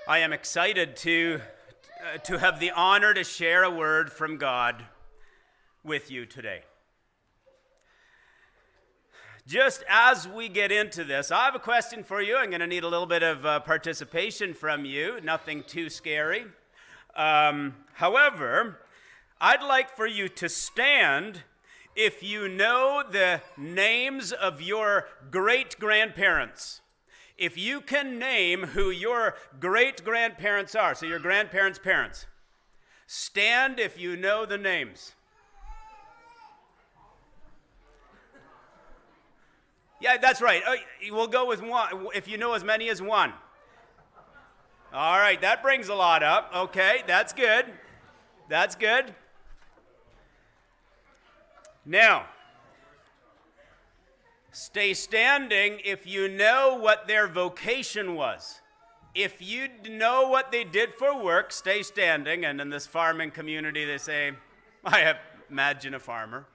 I am excited to have the honor to share a word from God with you today. Just as we get into this, I have a question for you. I'm going to need a little bit of participation from you, nothing too scary. However, I'd like for you to stand if you know the names of your great-grandparents. If you can name who your great-grandparents are, so your grandparents' parents, stand if you know the names. Yeah, that's right. We'll go with one, if you know as many as one. All right, that brings a lot up. Okay, that's good. That's good. Now, stay standing if you know what their vocation was. If you know what they did for work, stay standing. And in this farming community, they say, I imagine a farmer.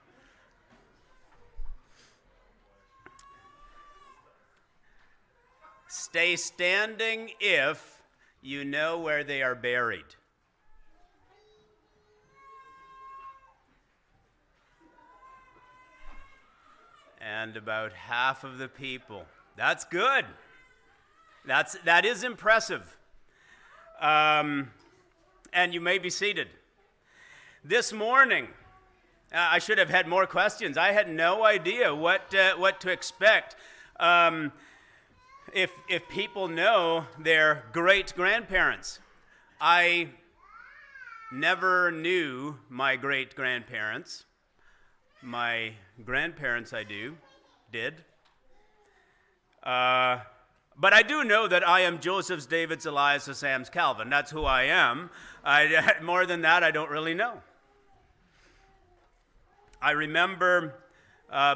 Stay standing if you know where they are buried. And about half of the people. That's good. That is impressive. And you may be seated. This morning, I should have had more questions. I had no idea what to expect. If people know their great-grandparents. I never knew my great-grandparents. My grandparents did. But I do know that I am Joseph's, David's, Elias, Sam's, Calvin. That's who I am. More than that, I don't really know. I remember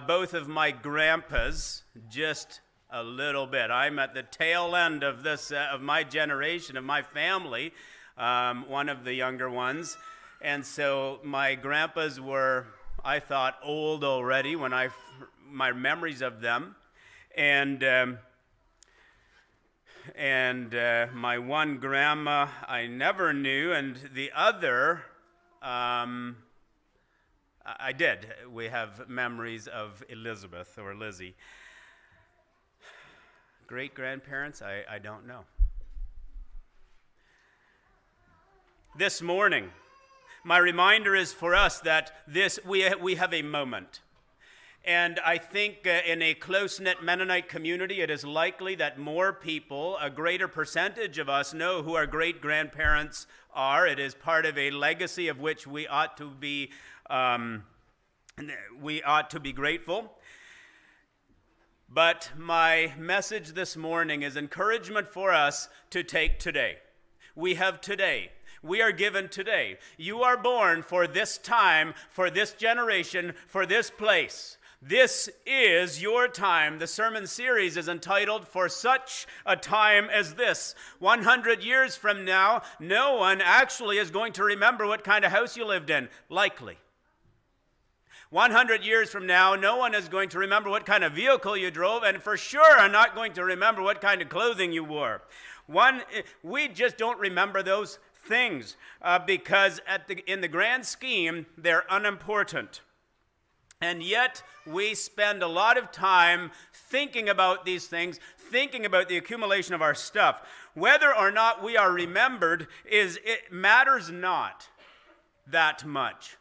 both of my grandpas just a little bit. I'm at the tail end of this, of my generation, of my family, one of the younger ones. And so my grandpas were, I thought, old already when my memories of them. And my one grandma I never knew, and the other I did. We have memories of Elizabeth or Lizzie. Great-grandparents, I don't know. This morning, my reminder is for us that we have a moment. And I think in a close-knit Mennonite community, it is likely that more people, a greater percentage of us, know who our great-grandparents are. It is part of a legacy of which we ought to be grateful. But my message this morning is encouragement for us to take today. We have today. We are given today. You are born for this time, for this generation, for this place. This is your time. The sermon series is entitled, For Such a Time as This. 100 years from now, no one actually is going to remember what kind of house you lived in, likely. 100 years from now, no one is going to remember what kind of vehicle you drove, and for sure are not going to remember what kind of clothing you wore. We just don't remember those things because in the grand scheme, they're unimportant. And yet, we spend a lot of time thinking about these things, thinking about the accumulation of our stuff. Whether or not we are remembered it matters not that much.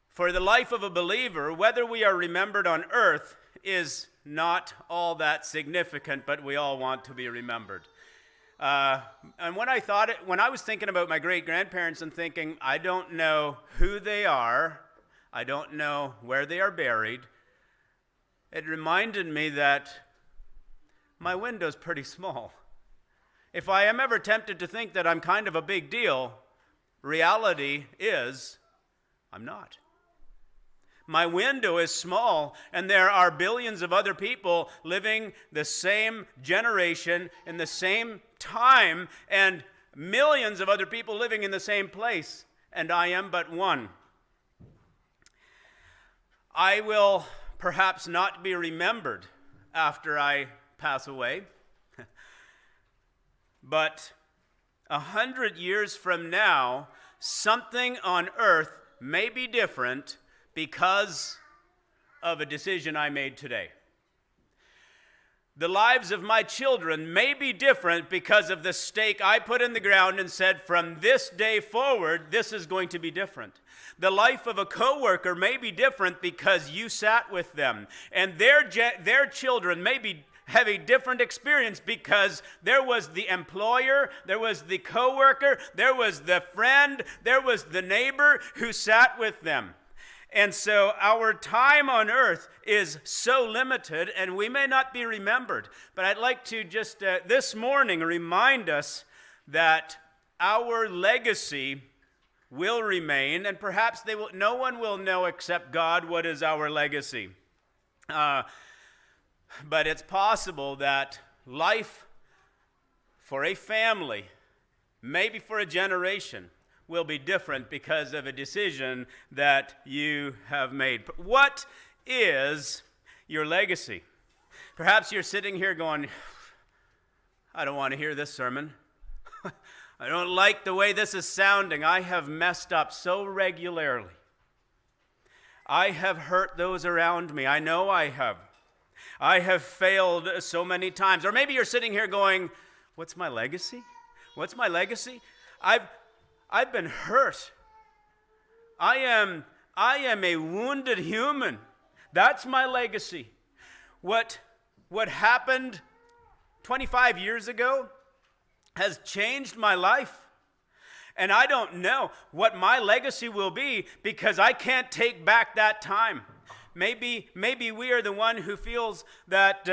For the life of a believer, whether we are remembered on earth is not all that significant, but we all want to be remembered. And when I was thinking about my great-grandparents and thinking, I don't know who they are, I don't know where they are buried, it reminded me that my window's pretty small. If I am ever tempted to think that I'm kind of a big deal, reality is I'm not. My window is small, and there are billions of other people living the same generation in the same time, and millions of other people living in the same place, and I am but one. I will perhaps not be remembered after I pass away. but 100 years from now, something on earth may be different because of a decision I made today. The lives of my children may be different because of the stake I put in the ground and said, from this day forward, this is going to be different. The life of a coworker may be different because you sat with them, and their children may have a different experience because there was the employer, there was the coworker, there was the friend, there was the neighbor who sat with them. And so our time on earth is so limited, and we may not be remembered. But I'd like to just this morning remind us that our legacy will remain, and perhaps no one will know except God what is our legacy. But it's possible that life for a family, maybe for a generation, will be different because of a decision that you have made. But what is your legacy? Perhaps you're sitting here going, I don't want to hear this sermon. I don't like the way this is sounding. I have messed up so regularly. I have hurt those around me. I know I have. I have failed so many times. Or maybe you're sitting here going, what's my legacy? What's my legacy? I've been hurt. I am a wounded human. That's my legacy. What happened 25 years ago has changed my life. And I don't know what my legacy will be because I can't take back that time. Maybe we are the one who feels that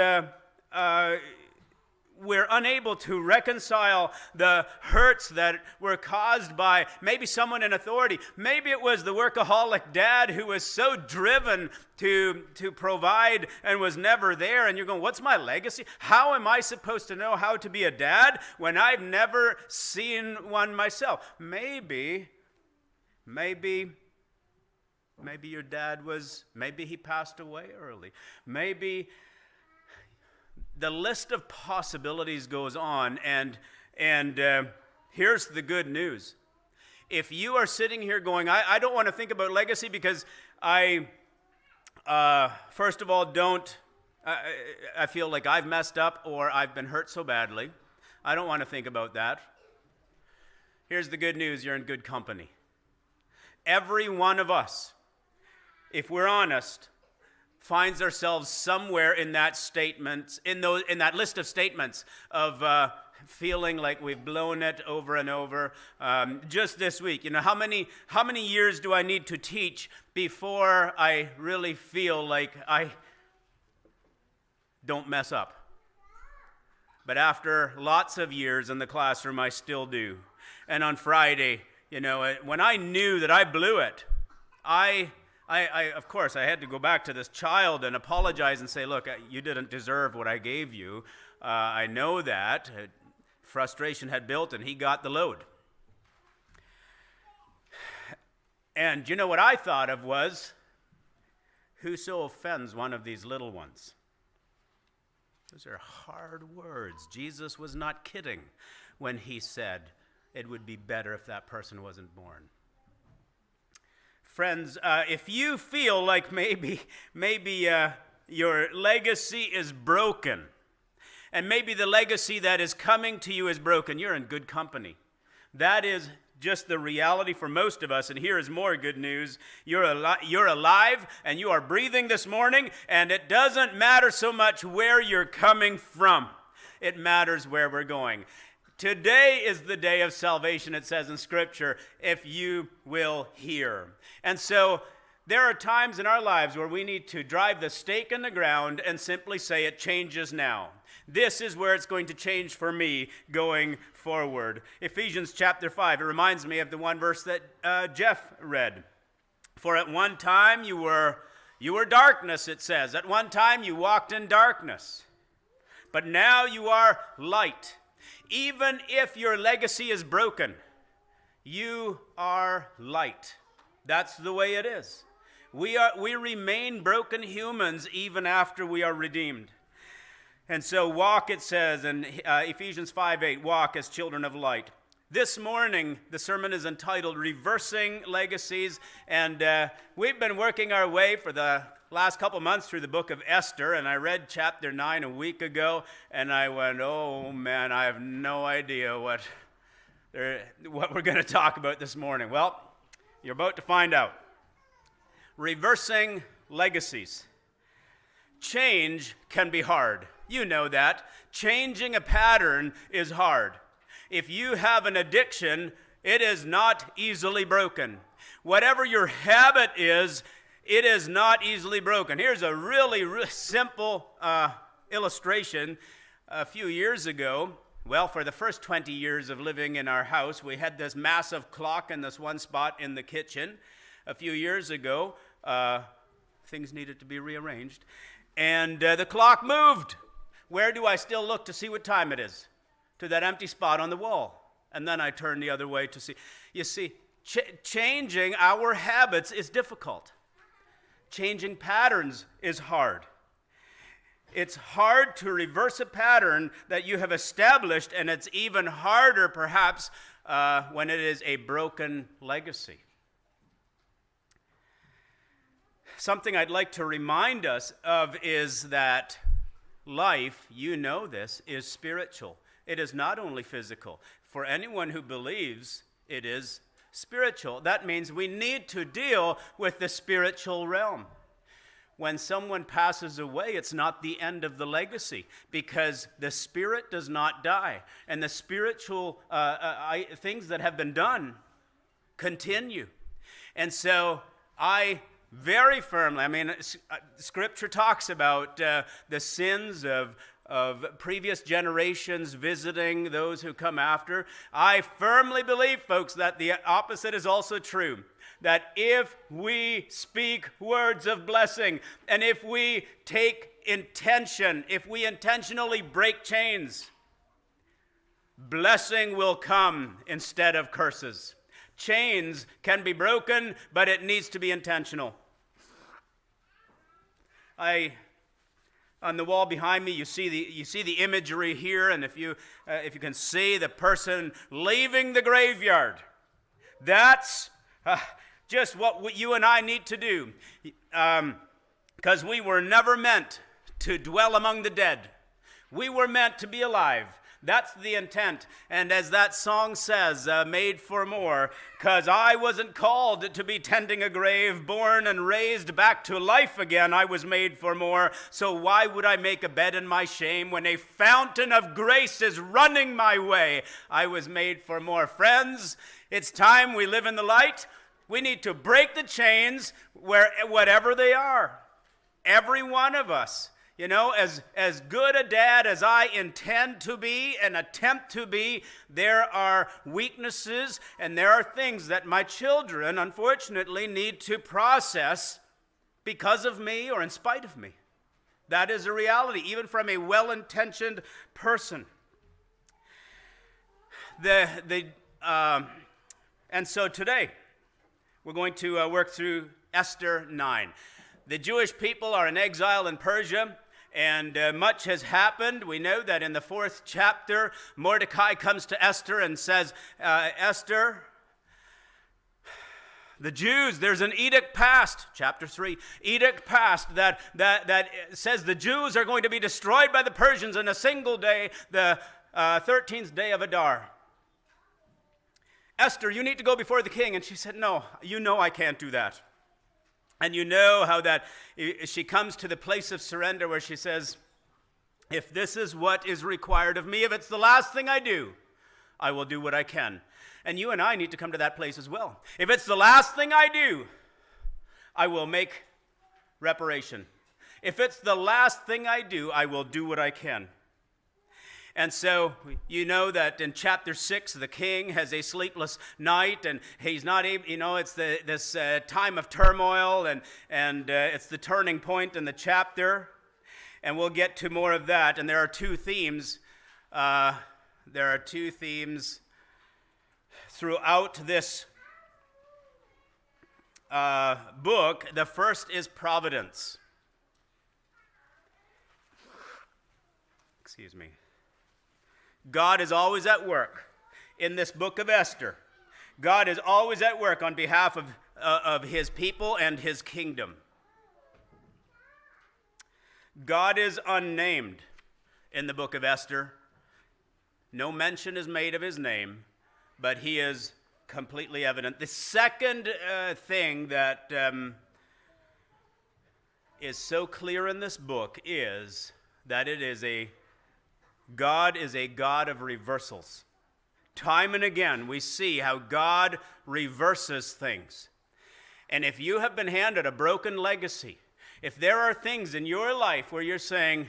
we're unable to reconcile the hurts that were caused by maybe someone in authority. Maybe it was the workaholic dad who was so driven to provide and was never there. And you're going, what's my legacy? How am I supposed to know how to be a dad when I've never seen one myself? Maybe your dad maybe he passed away early. Maybe the list of possibilities goes on, and here's the good news. If you are sitting here going, I don't want to think about legacy because I, first of all, I feel like I've messed up or I've been hurt so badly. I don't want to think about that. Here's the good news, you're in good company. Every one of us, if we're honest, finds ourselves somewhere in that statement, in that list of statements of feeling like we've blown it over and over. Just this week, how many years do I need to teach before I really feel like I don't mess up? But after lots of years in the classroom, I still do. And on Friday, when I knew that I blew it, I of course, I had to go back to this child and apologize and say, look, you didn't deserve what I gave you. I know that. Frustration had built and he got the load. And what I thought of was, whoso offends one of these little ones? Those are hard words. Jesus was not kidding when he said it would be better if that person wasn't born. Friends, if you feel like maybe your legacy is broken, and maybe the legacy that is coming to you is broken, you're in good company. That is just the reality for most of us, and here is more good news. You're alive, and you are breathing this morning, and it doesn't matter so much where you're coming from. It matters where we're going. Today is the day of salvation, it says in Scripture, if you will hear. And so there are times in our lives where we need to drive the stake in the ground and simply say it changes now. This is where it's going to change for me going forward. Ephesians chapter 5, it reminds me of the one verse that Jeff read. For at one time you were darkness, it says. At one time you walked in darkness. But now you are light. Even if your legacy is broken, you are light. That's the way it is. We remain broken humans even after we are redeemed. And so walk, it says in Ephesians 5:8, walk as children of light. This morning, the sermon is entitled Reversing Legacies, and we've been working our way for the last couple months through the book of Esther, and I read chapter 9 a week ago, and I went, oh man, I have no idea what we're going to talk about this morning. Well, you're about to find out. Reversing legacies. Change can be hard. You know that. Changing a pattern is hard. If you have an addiction, it is not easily broken. Whatever your habit is, it is not easily broken. Here's a really simple illustration. A few years ago, well, for the first 20 years of living in our house, we had this massive clock in this one spot in the kitchen. A few years ago, things needed to be rearranged, and the clock moved. Where do I still look to see what time it is? To that empty spot on the wall. And then I turn the other way to see. You see, changing our habits is difficult. Changing patterns is hard. It's hard to reverse a pattern that you have established, and it's even harder, perhaps, when it is a broken legacy. Something I'd like to remind us of is that life, you know this, is spiritual. It is not only physical. For anyone who believes, it is spiritual. That means we need to deal with the spiritual realm. When someone passes away, it's not the end of the legacy, because the spirit does not die, and the spiritual things that have been done continue. And so I very firmly, Scripture talks about the sins of previous generations visiting those who come after. I firmly believe, folks, that the opposite is also true. That if we speak words of blessing, and if we take intention, if we intentionally break chains, blessing will come instead of curses. Chains can be broken, but it needs to be intentional. On the wall behind me, you see the imagery here, and if you can see the person leaving the graveyard, that's just what you and I need to do, because we were never meant to dwell among the dead. We were meant to be alive. That's the intent. And as that song says, made for more, because I wasn't called to be tending a grave, born and raised back to life again. I was made for more. So why would I make a bed in my shame when a fountain of grace is running my way? I was made for more. Friends, it's time we live in the light. We need to break the chains whatever they are. Every one of us. You know, as good a dad as I intend to be and attempt to be, there are weaknesses and there are things that my children, unfortunately, need to process because of me or in spite of me. That is a reality, even from a well-intentioned person. And so today, we're going to work through Esther 9. The Jewish people are in exile in Persia. And much has happened. We know that in the 4th chapter, Mordecai comes to Esther and says, Esther, the Jews, there's an edict passed, chapter 3, edict passed that says the Jews are going to be destroyed by the Persians in a single day, the 13th day of Adar. Esther, you need to go before the king. And she said, no, you know I can't do that. And you know how that she comes to the place of surrender where she says, if this is what is required of me, if it's the last thing I do, I will do what I can. And you and I need to come to that place as well. If it's the last thing I do, I will make reparation. If it's the last thing I do, I will do what I can. And so you know that in chapter 6, the king has a sleepless night, and he's not able, it's this time of turmoil, and it's the turning point in the chapter. And we'll get to more of that. And there are two themes. Throughout this book. The first is Providence. God is always at work in this book of Esther. God is always at work on behalf of his people and his kingdom. God is unnamed in the book of Esther. No mention is made of his name, but he is completely evident. The second thing that is so clear in this book is that God is a God of reversals. Time and again, we see how God reverses things. And if you have been handed a broken legacy, if there are things in your life where you're saying,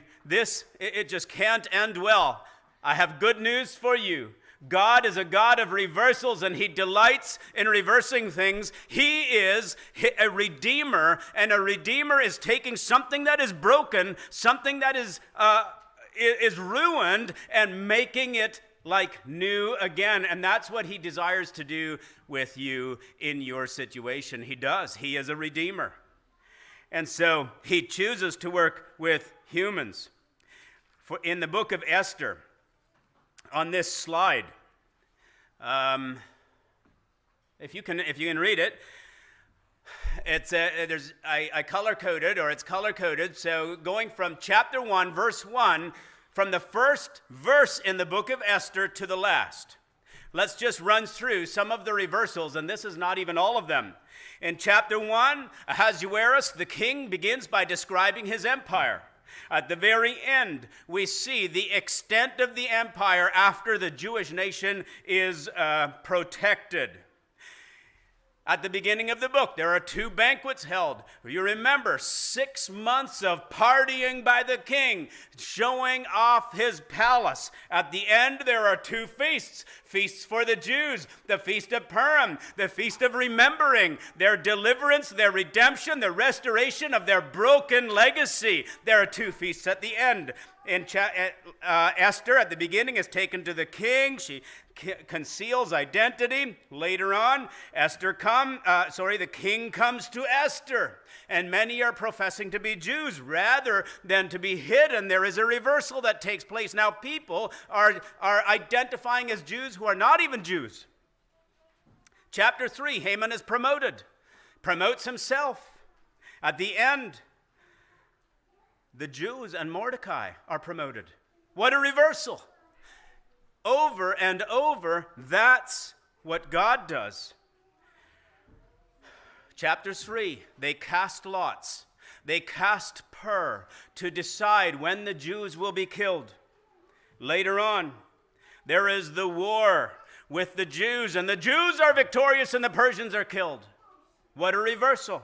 it just can't end well, I have good news for you. God is a God of reversals, and he delights in reversing things. He is a redeemer, and a redeemer is taking something that is broken, something that is ruined, and making it like new again. And that's what he desires to do with you in your situation. He does. He is a redeemer. And so he chooses to work with humans. For in the book of Esther, on this slide, if you can read it, I color coded, or it's color coded. So going from chapter 1, verse 1, from the first verse in the book of Esther to the last. Let's just run through some of the reversals, and this is not even all of them. In chapter 1, Ahasuerus, the king, begins by describing his empire. At the very end, we see the extent of the empire after the Jewish nation is protected. At the beginning of the book, there are 2 banquets held. You remember 6 months of partying by the king, showing off his palace. At the end, there are 2 feasts. Feasts for the Jews, the Feast of Purim, the Feast of Remembering, their deliverance, their redemption, the restoration of their broken legacy. There are 2 feasts at the end. Esther, at the beginning, is taken to the king. She conceals identity. Later on, the king comes to Esther, and many are professing to be Jews rather than to be hidden. There is a reversal that takes place. Now people are identifying as Jews who are not even Jews. Chapter 3, Haman is promotes himself. At the end, the Jews and Mordecai are promoted. What a reversal. Over and over, that's what God does. Chapter 3, they cast lots. They cast pur to decide when the Jews will be killed. Later on, there is the war with the Jews, and the Jews are victorious and the Persians are killed. What a reversal.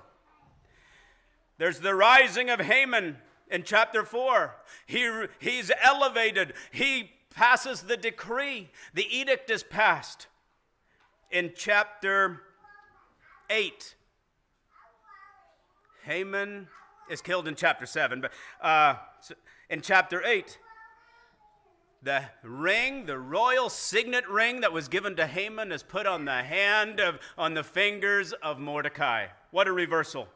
There's the rising of Haman in chapter 4. He's elevated. He passes the decree. The edict is passed. In chapter 8, Haman is killed in chapter 7. But in chapter 8, the ring, the royal signet ring that was given to Haman, is put on the fingers of Mordecai. What a reversal.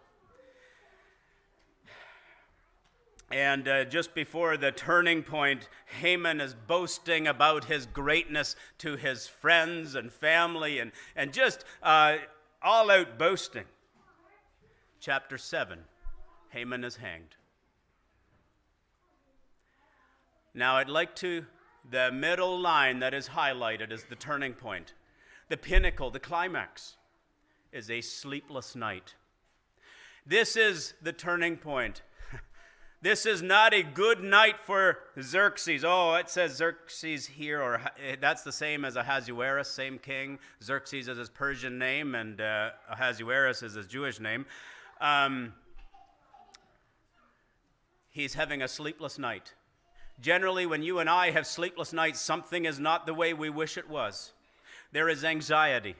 And just before the turning point, Haman is boasting about his greatness to his friends and family, and just all-out boasting. Chapter 7, Haman is hanged. Now the middle line that is highlighted is the turning point. The pinnacle, the climax, is a sleepless night. This is the turning point. This is not a good night for Xerxes. Oh, it says Xerxes here, or that's the same as Ahasuerus, same king. Xerxes is his Persian name, and Ahasuerus is his Jewish name. He's having a sleepless night. Generally, when you and I have sleepless nights, something is not the way we wish it was. There is anxiety.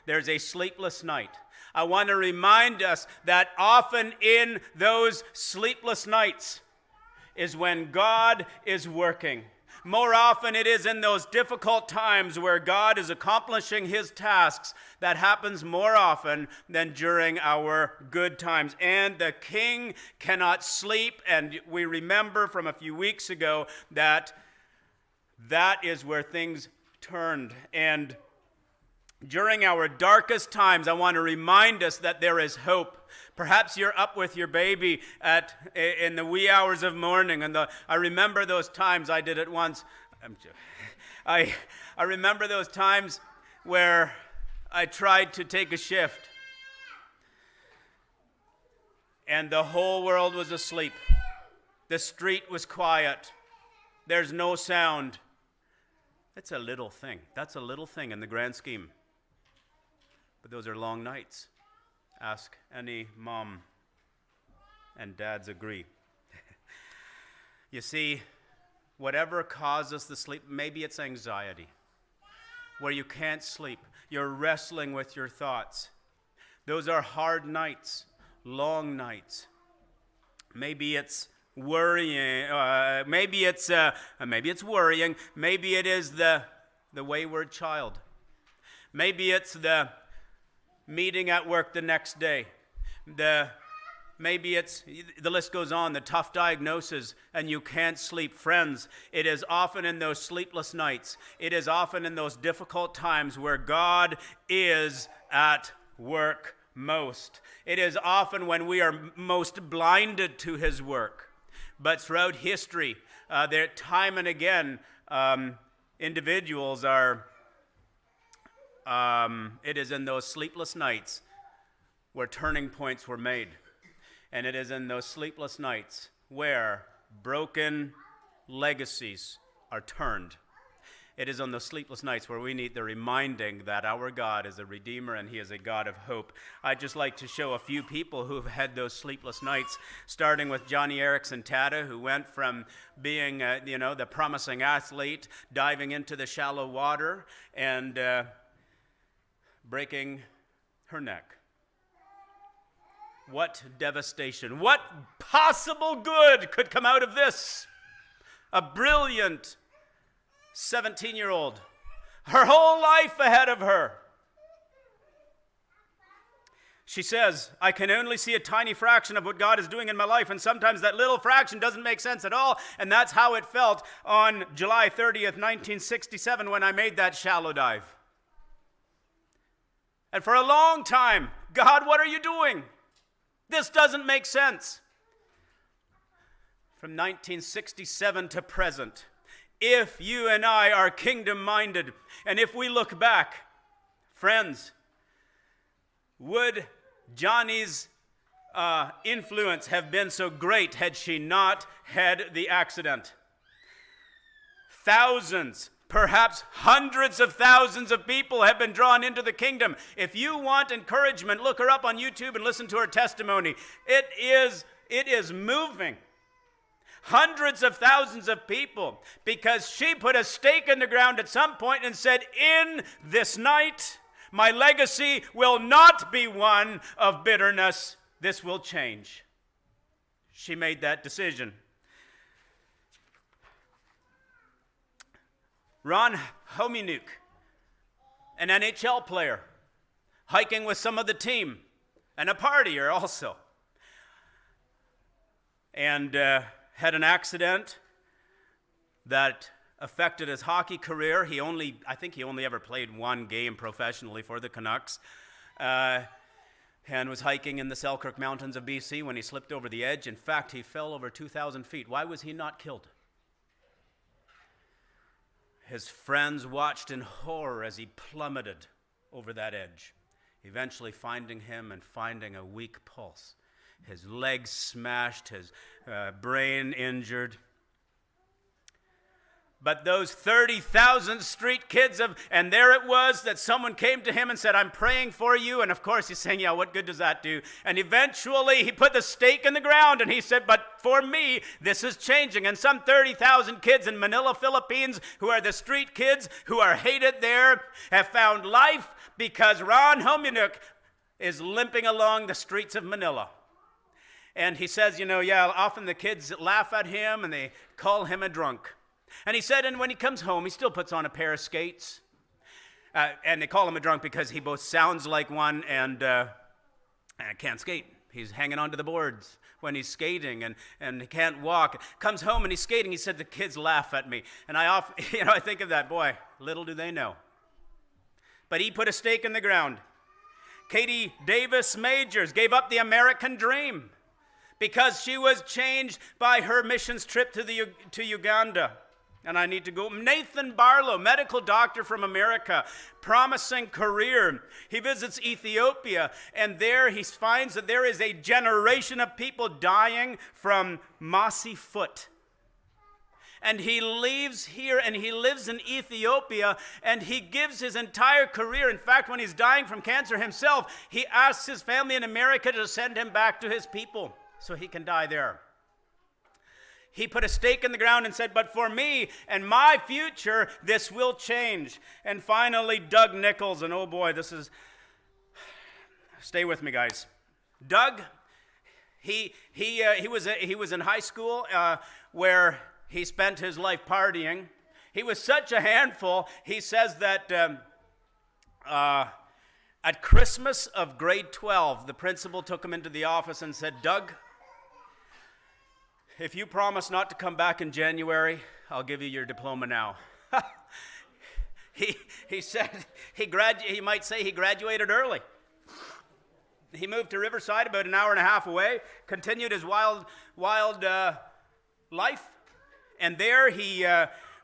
There's a sleepless night. I want to remind us that often in those sleepless nights is when God is working. More often it is in those difficult times where God is accomplishing his tasks that happens more often than during our good times. And the king cannot sleep, and we remember from a few weeks ago that that is where things turned. And during our darkest times, I want to remind us that there is hope. Perhaps you're up with your baby in the wee hours of morning, and I remember those times. I did it once. I remember those times where I tried to take a shift, and the whole world was asleep. The street was quiet. There's no sound. That's a little thing. That's a little thing in the grand scheme. But those are long nights. Ask any mom, and dads agree. You see, whatever causes the sleep, maybe it's anxiety, where you can't sleep. You're wrestling with your thoughts. Those are hard nights, long nights. Maybe it's worrying. Maybe it's worrying. Maybe it is the wayward child. Maybe it's the meeting at work the next day. Maybe it's, the list goes on, the tough diagnosis, and you can't sleep. Friends, it is often in those sleepless nights, it is often in those difficult times where God is at work most. It is often when we are most blinded to his work. But throughout history, there time and again, individuals are it is in those sleepless nights where turning points were made. And it is in those sleepless nights where broken legacies are turned. It is on those sleepless nights where we need the reminding that our God is a Redeemer and he is a God of hope. I'd just like to show a few people who've had those sleepless nights, starting with Johnny Erickson Tata, who went from being, the promising athlete, diving into the shallow water and breaking her neck. What devastation. What possible good could come out of this? A brilliant 17-year-old. Her whole life ahead of her. She says, I can only see a tiny fraction of what God is doing in my life, and sometimes that little fraction doesn't make sense at all. And that's how it felt on July 30th, 1967, when I made that shallow dive. And for a long time, God, what are you doing? This doesn't make sense. From 1967 to present, if you and I are kingdom-minded, and if we look back, friends, would Johnny's influence have been so great had she not had the accident? Thousands, perhaps hundreds of thousands of people have been drawn into the kingdom. If you want encouragement, look her up on YouTube and listen to her testimony. It is moving. Hundreds of thousands of people, because she put a stake in the ground at some point and said, in this night, my legacy will not be one of bitterness. This will change. She made that decision. Ron Hominiuk, an NHL player, hiking with some of the team, and a partier also. And had an accident that affected his hockey career. I think he only ever played one game professionally for the Canucks. And was hiking in the Selkirk Mountains of BC when he slipped over the edge. In fact, he fell over 2,000 feet. Why was he not killed? His friends watched in horror as he plummeted over that edge, eventually finding him and finding a weak pulse. His legs smashed, his brain injured. But those 30,000 street kids, and there it was that someone came to him and said, I'm praying for you. And of course he's saying, yeah, what good does that do? And eventually he put the stake in the ground and he said, but for me, this is changing. And some 30,000 kids in Manila, Philippines, who are the street kids, who are hated there, have found life because Ron Hominiuk is limping along the streets of Manila. And he says, often the kids laugh at him and they call him a drunk. And he said, and when he comes home, he still puts on a pair of skates. And they call him a drunk because he both sounds like one and can't skate. He's hanging onto the boards when he's skating and he can't walk. Comes home and he's skating. He said, the kids laugh at me. And I think of that, boy, little do they know. But he put a stake in the ground. Katie Davis Majors gave up the American dream because she was changed by her missions trip to Uganda. And I need to go. Nathan Barlow, medical doctor from America, promising career. He visits Ethiopia, and there he finds that there is a generation of people dying from mossy foot. And he leaves here, and he lives in Ethiopia, and he gives his entire career. In fact, when he's dying from cancer himself, he asks his family in America to send him back to his people so he can die there. He put a stake in the ground and said, but for me and my future, this will change. And finally, Doug Nichols, and oh boy, stay with me, guys. Doug, he was in high school where he spent his life partying. He was such a handful, he says that at Christmas of grade 12, the principal took him into the office and said, Doug, if you promise not to come back in January, I'll give you your diploma now. He said he might say he graduated early. He moved to Riverside, about an hour and a half away, continued his wild life. And there he,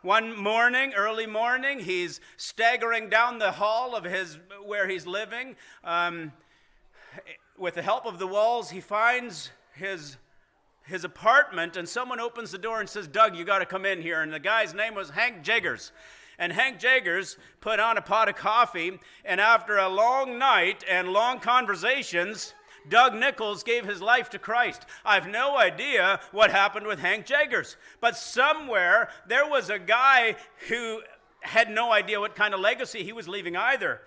one morning, early morning, he's staggering down the hall of where he's living. With the help of the walls, he finds his apartment, and someone opens the door and says, Doug, you got to come in here. And the guy's name was Hank Jaggers. And Hank Jaggers put on a pot of coffee, and after a long night and long conversations, Doug Nichols gave his life to Christ. I have no idea what happened with Hank Jaggers, but somewhere there was a guy who had no idea what kind of legacy he was leaving either.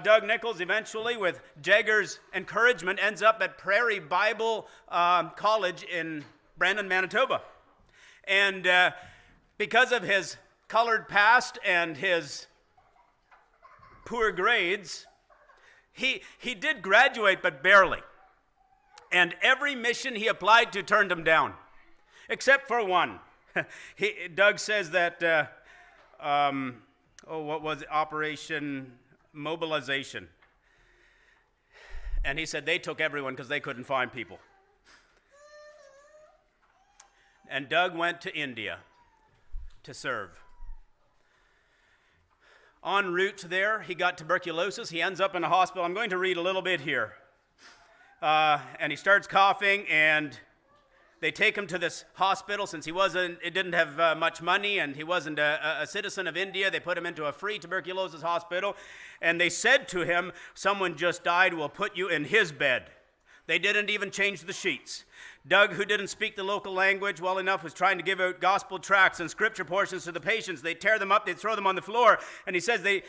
Doug Nichols eventually, with Jaggers' encouragement, ends up at Prairie Bible College in Brandon, Manitoba. And because of his colored past and his poor grades, he did graduate, but barely. And every mission he applied to turned him down, except for one. Doug says that, what was it? Operation Mobilization. And he said they took everyone because they couldn't find people. And Doug went to India to serve. En route there, he got tuberculosis. He ends up in a hospital. I'm going to read a little bit here. And he starts coughing, and they take him to this hospital. Since he didn't have much money, and he wasn't a citizen of India, they put him into a free tuberculosis hospital. And they said to him, someone just died, we'll put you in his bed. They didn't even change the sheets. Doug, who didn't speak the local language well enough, was trying to give out gospel tracts and scripture portions to the patients. They'd tear them up, they'd throw them on the floor. And he says they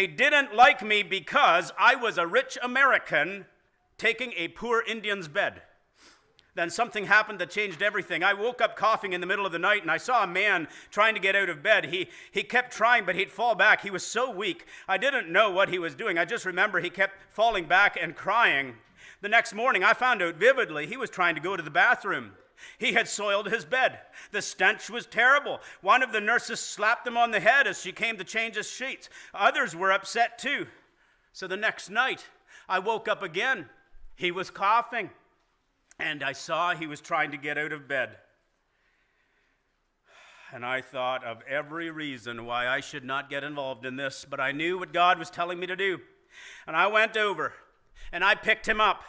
didn't like me because I was a rich American taking a poor Indian's bed. Then something happened that changed everything. I woke up coughing in the middle of the night, and I saw a man trying to get out of bed. He kept trying, but he'd fall back. He was so weak. I didn't know what he was doing. I just remember he kept falling back and crying. The next morning, I found out vividly he was trying to go to the bathroom. He had soiled his bed. The stench was terrible. One of the nurses slapped him on the head as she came to change his sheets. Others were upset too. So the next night, I woke up again. He was coughing. And I saw he was trying to get out of bed. And I thought of every reason why I should not get involved in this, but I knew what God was telling me to do. And I went over, and I picked him up.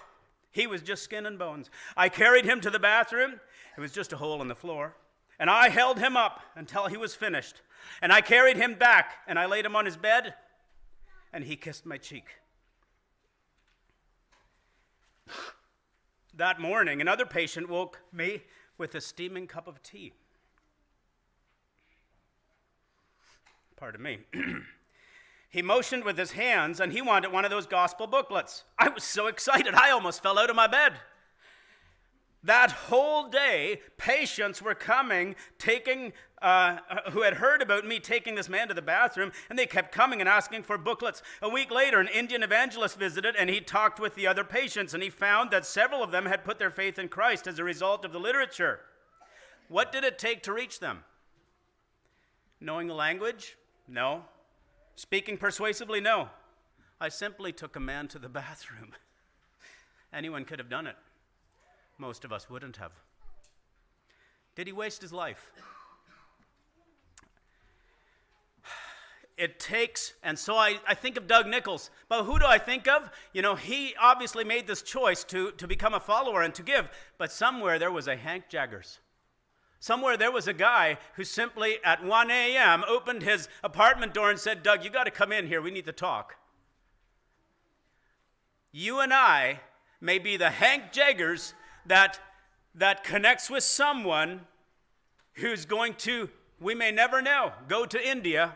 He was just skin and bones. I carried him to the bathroom. It was just a hole in the floor. And I held him up until he was finished. And I carried him back, and I laid him on his bed, and he kissed my cheek. That morning, another patient woke me with a steaming cup of tea. Pardon me. He motioned with his hands, and he wanted one of those gospel booklets. I was so excited, I almost fell out of my bed. That whole day, patients were coming, taking who had heard about me taking this man to the bathroom, and they kept coming and asking for booklets. A week later, an Indian evangelist visited, and he talked with the other patients, and he found that several of them had put their faith in Christ as a result of the literature. What did it take to reach them? Knowing the language? No. Speaking persuasively? No. I simply took a man to the bathroom. Anyone could have done it. Most of us wouldn't have. Did he waste his life? It takes, and so I think of Doug Nichols. But who do I think of? You know, he obviously made this choice to become a follower and to give. But somewhere there was a Hank Jaggers. Somewhere there was a guy who simply at 1 a.m. opened his apartment door and said, Doug, you got to come in here. We need to talk. You and I may be the Hank Jaggers that connects with someone who's going to, we may never know, go to India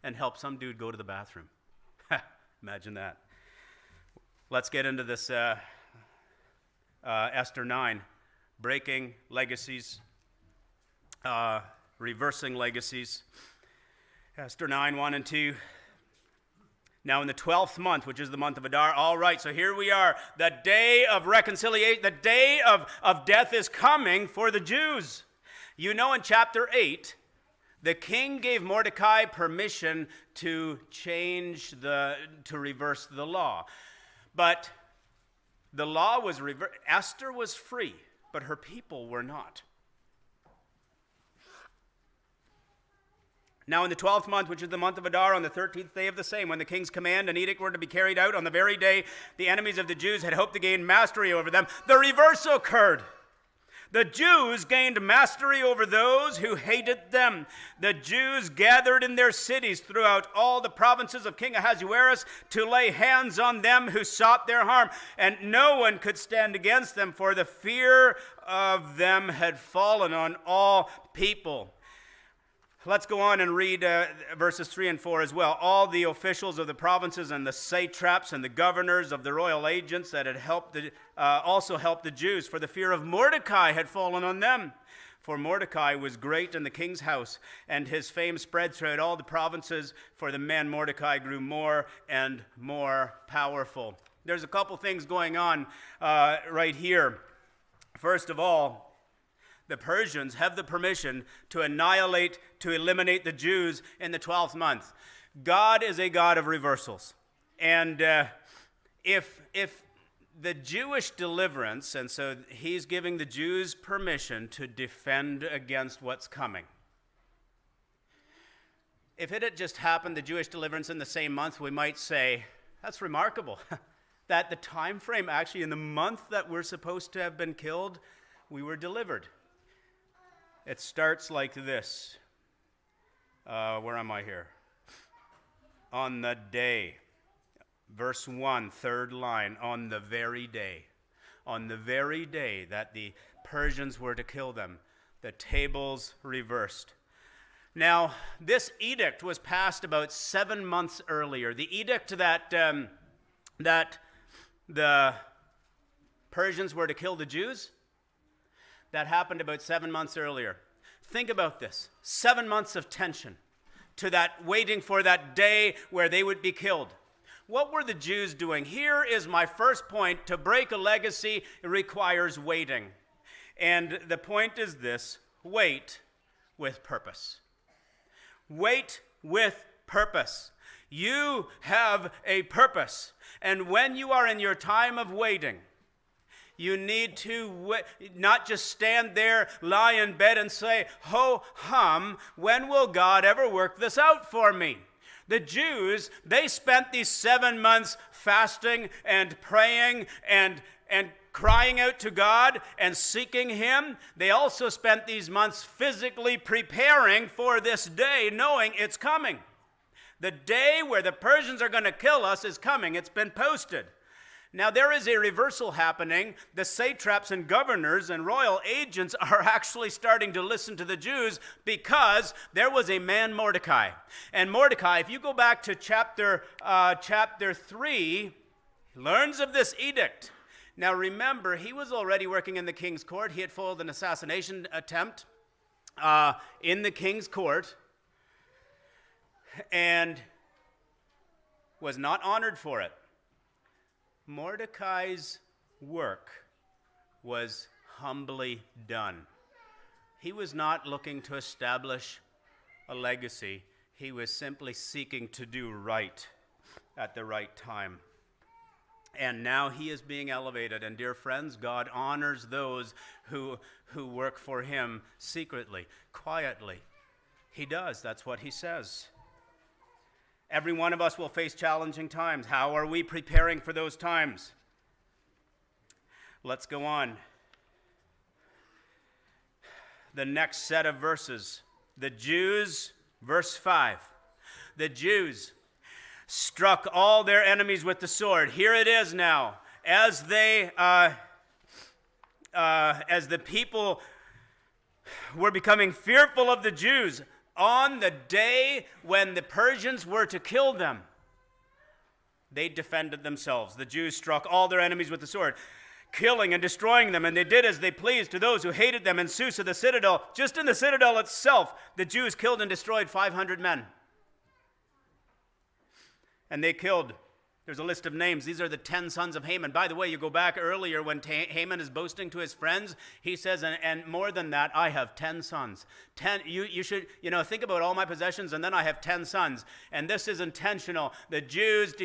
and help some dude go to the bathroom. Imagine that. Let's get into this Esther 9, breaking legacies, reversing legacies. Esther 9, 1 and 2. Now in the 12th month, which is the month of Adar, all right, so here we are. The day of reconciliation, the day of death is coming for the Jews. You know, in chapter 8, the king gave Mordecai permission to to reverse the law. But the law was reversed. Esther was free, but her people were not. Now in the 12th month, which is the month of Adar, on the 13th day of the same, when the king's command and edict were to be carried out, on the very day the enemies of the Jews had hoped to gain mastery over them, the reverse occurred. The Jews gained mastery over those who hated them. The Jews gathered in their cities throughout all the provinces of King Ahasuerus to lay hands on them who sought their harm, and no one could stand against them, for the fear of them had fallen on all people. Let's go on and read verses 3 and 4 as well. All the officials of the provinces and the satraps and the governors of the royal agents that had also helped the Jews, for the fear of Mordecai had fallen on them. For Mordecai was great in the king's house, and his fame spread throughout all the provinces, for the man Mordecai grew more and more powerful. There's a couple things going on right here. First of all, the Persians have the permission to eliminate the Jews in the 12th month. God is a God of reversals. And if the Jewish deliverance, and so he's giving the Jews permission to defend against what's coming. If it had just happened, the Jewish deliverance in the same month, we might say, that's remarkable. That the time frame, actually in the month that we're supposed to have been killed, we were delivered. It starts like this. Where am I here? On the day. Verse 1, third line. On the very day. On the very day that the Persians were to kill them, the tables reversed. Now, this edict was passed about 7 months earlier. The edict that the Persians were to kill the Jews, that happened about 7 months earlier. Think about this. 7 months of tension to that waiting for that day where they would be killed. What were the Jews doing? Here is my first point. To break a legacy, it requires waiting. And the point is this: wait with purpose. Wait with purpose. You have a purpose. And when you are in your time of waiting, you need to not just stand there, lie in bed and say, ho hum, when will God ever work this out for me? The Jews, they spent these 7 months fasting and praying and crying out to God and seeking Him. They also spent these months physically preparing for this day, knowing it's coming. The day where the Persians are going to kill us is coming. It's been posted. Now, there is a reversal happening. The satraps and governors and royal agents are actually starting to listen to the Jews because there was a man, Mordecai. And Mordecai, if you go back to chapter 3, learns of this edict. Now, remember, he was already working in the king's court. He had foiled an assassination attempt. in the king's court and was not honored for it. Mordecai's work was humbly done. He was not looking to establish a legacy. He was simply seeking to do right at the right time. And now he is being elevated. And dear friends, God honors those who work for him secretly, quietly. He does. That's what he says. Every one of us will face challenging times. How are we preparing for those times? Let's go on. The next set of verses. The Jews, verse 5. The Jews struck all their enemies with the sword. Here it is now. As the people were becoming fearful of the Jews on the day when the Persians were to kill them, they defended themselves. The Jews struck all their enemies with the sword, killing and destroying them, and they did as they pleased to those who hated them in Susa, the citadel. Just in the citadel itself, the Jews killed and destroyed 500 men. And they killed, there's a list of names. These are the 10 sons of Haman. By the way, you go back earlier when Haman is boasting to his friends. He says, and more than that, I have 10 sons. 10. You should, think about all my possessions, and then I have 10 sons. And this is intentional. The Jews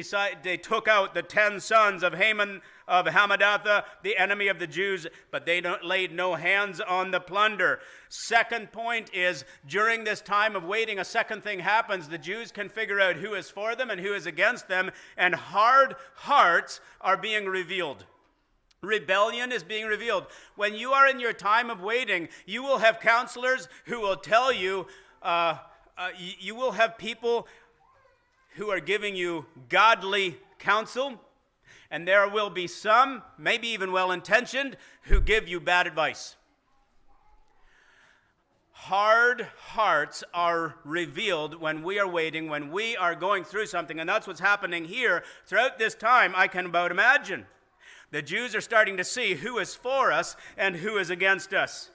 they took out the 10 sons of Haman, of Hammedatha, the enemy of the Jews, but they laid no hands on the plunder. Second point is, during this time of waiting, a second thing happens. The Jews can figure out who is for them and who is against them, and hard hearts are being revealed. Rebellion is being revealed. When you are in your time of waiting, you will have counselors who will tell you, you will have people who are giving you godly counsel, and there will be some, maybe even well-intentioned, who give you bad advice. Hard hearts are revealed when we are waiting, when we are going through something, and that's what's happening here throughout this time, I can about imagine. The Jews are starting to see who is for us and who is against us.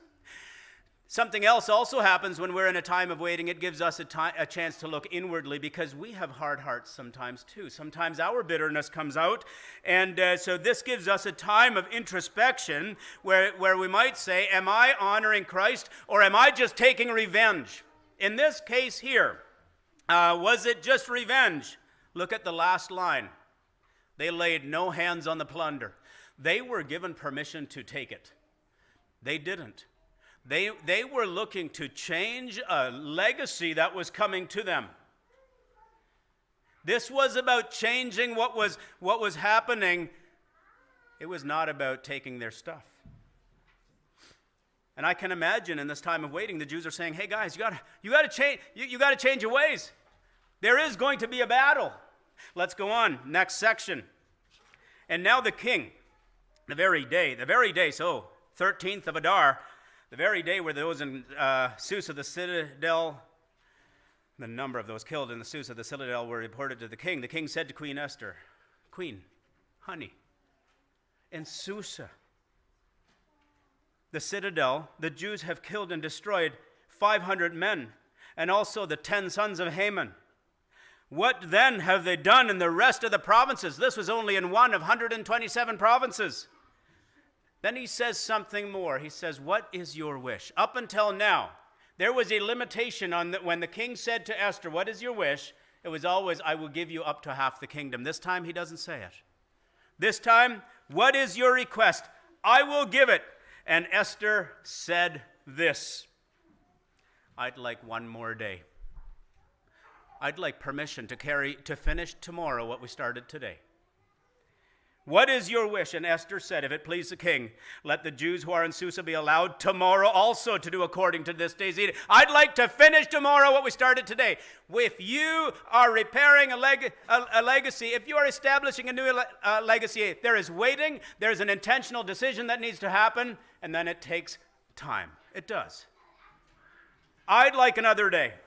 Something else also happens when we're in a time of waiting. It gives us a chance to look inwardly, because we have hard hearts sometimes too. Sometimes our bitterness comes out, and so this gives us a time of introspection where we might say, am I honoring Christ, or am I just taking revenge? In this case here, was it just revenge? Look at the last line. They laid no hands on the plunder. They were given permission to take it. They didn't. They were looking to change a legacy that was coming to them. This was about changing what was happening. It was not about taking their stuff. And I can imagine in this time of waiting, the Jews are saying, "Hey guys, you got to change your ways. There is going to be a battle." Let's go on. Next section. And now the king, the very day, so 13th of Adar, the very day where those in Susa, the citadel, the number of those killed in the Susa, the citadel, were reported to the king. The king said to Queen Esther, "Queen, honey, in Susa, the citadel, the Jews have killed and destroyed 500 men, and also the 10 sons of Haman. What then have they done in the rest of the provinces?" This was only in one of 127 provinces. Then he says something more. He says, "What is your wish?" Up until now, there was a limitation on when the king said to Esther, "What is your wish?" It was always, "I will give you up to half the kingdom." This time, he doesn't say it. This time, "What is your request? I will give it." And Esther said this, "I'd like one more day. I'd like permission to finish tomorrow what we started today." "What is your wish?" And Esther said, "If it please the king, let the Jews who are in Susa be allowed tomorrow also to do according to this day's edict." I'd like to finish tomorrow what we started today. If you are repairing a legacy, if you are establishing a new legacy, there is waiting, there's an intentional decision that needs to happen, and then it takes time. It does. I'd like another day.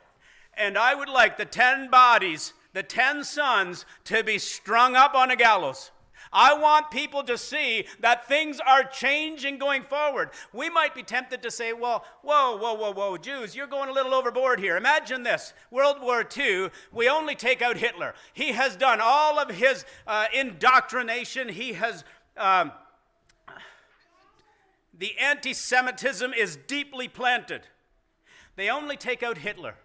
And I would like the 10 bodies, the 10 sons, to be strung up on a gallows. I want people to see that things are changing going forward. We might be tempted to say, well, whoa, Jews, you're going a little overboard here. Imagine this, World War II, we only take out Hitler. He has done all of his indoctrination. He has, the anti-Semitism is deeply planted. They only take out Hitler.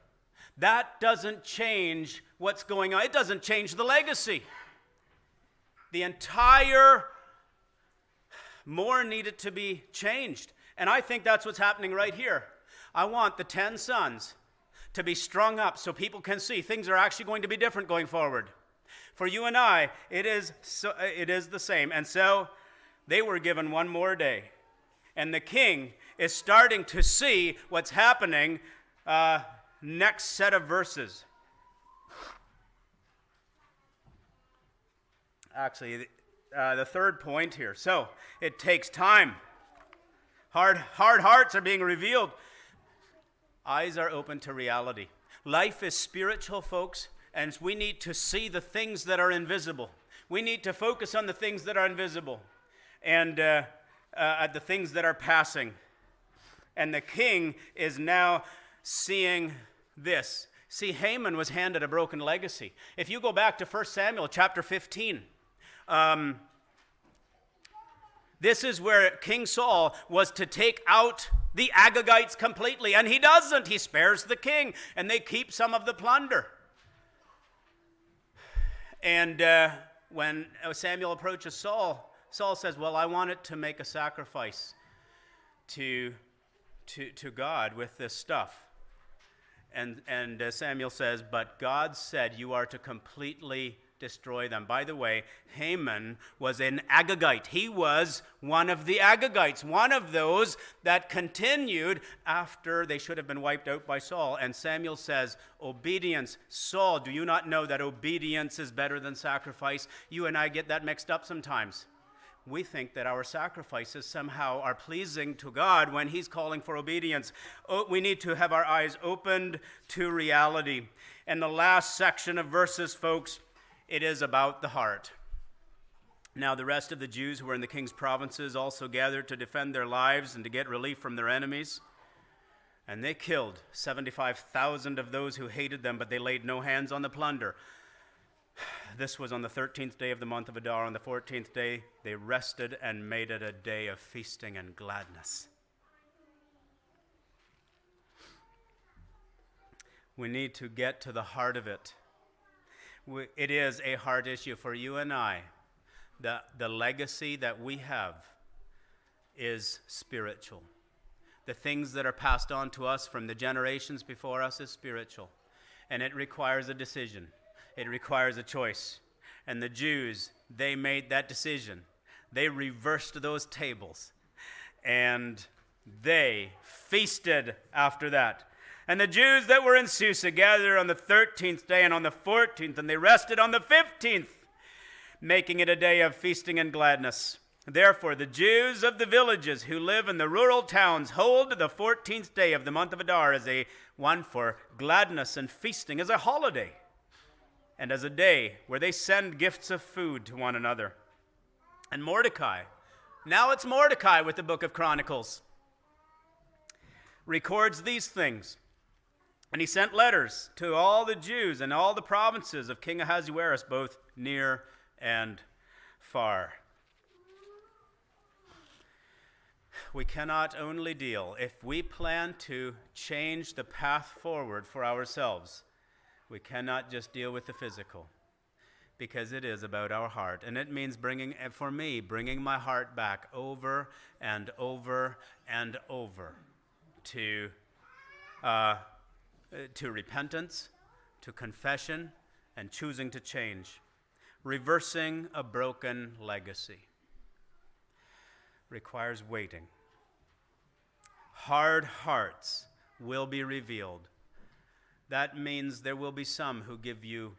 That doesn't change what's going on. It doesn't change the legacy. The entire more needed to be changed. And I think that's what's happening right here. I want the 10 sons to be strung up so people can see things are actually going to be different going forward. For you and I, it is the same. And so they were given one more day. And the king is starting to see what's happening. Next set of verses. Actually, the third point here. So, it takes time. Hard hearts are being revealed. Eyes are open to reality. Life is spiritual, folks, and we need to see the things that are invisible. We need to focus on the things that are invisible and at the things that are passing. And the king is now seeing this. See, Haman was handed a broken legacy. If you go back to 1 Samuel chapter 15, this is where King Saul was to take out the Agagites completely, and he doesn't. He spares the king, and they keep some of the plunder. And when Samuel approaches Saul, Saul says, well, I wanted to make a sacrifice to God with this stuff. And Samuel says, but God said you are to completely destroy them. By the way, Haman was an Agagite. He was one of the Agagites, one of those that continued after they should have been wiped out by Saul. And Samuel says, obedience. Saul, do you not know that obedience is better than sacrifice? You and I get that mixed up sometimes. We think that our sacrifices somehow are pleasing to God when he's calling for obedience. We need to have our eyes opened to reality. And the last section of verses, folks, it is about the heart. Now the rest of the Jews who were in the king's provinces also gathered to defend their lives and to get relief from their enemies. And they killed 75,000 of those who hated them, but they laid no hands on the plunder. This was on the 13th day of the month of Adar. On the 14th day, they rested and made it a day of feasting and gladness. We need to get to the heart of it. It is a heart issue for you and I. The legacy that we have is spiritual. The things that are passed on to us from the generations before us is spiritual. And it requires a decision. It requires a choice. And the Jews, they made that decision. They reversed those tables. And they feasted after that. And the Jews that were in Susa gathered on the 13th day and on the 14th, and they rested on the 15th, making it a day of feasting and gladness. Therefore, the Jews of the villages who live in the rural towns hold the 14th day of the month of Adar as a one for gladness and feasting, as a holiday, and as a day where they send gifts of food to one another. And Mordecai, now it's Mordecai with the book of Chronicles, records these things. And he sent letters to all the Jews and all the provinces of King Ahasuerus, both near and far. We cannot only deal, if we plan to change the path forward for ourselves, we cannot just deal with the physical, because it is about our heart. And it means bringing my heart back over and over and over to repentance, to confession, and choosing to change. Reversing a broken legacy requires waiting. Hard hearts will be revealed. That means there will be some who give you,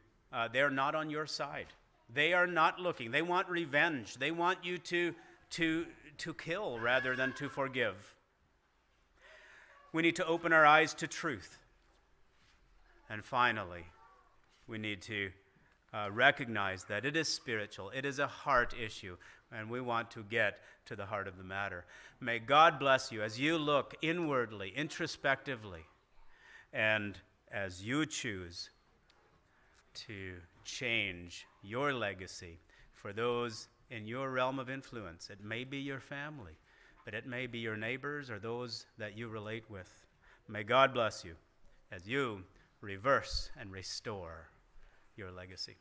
they're not on your side. They are not looking. They want revenge. They want you to kill rather than to forgive. We need to open our eyes to truth. And finally, we need to recognize that it is spiritual. It is a heart issue, and we want to get to the heart of the matter. May God bless you as you look inwardly, introspectively, and as you choose to change your legacy for those in your realm of influence. It may be your family, but it may be your neighbors or those that you relate with. May God bless you as you reverse and restore your legacy.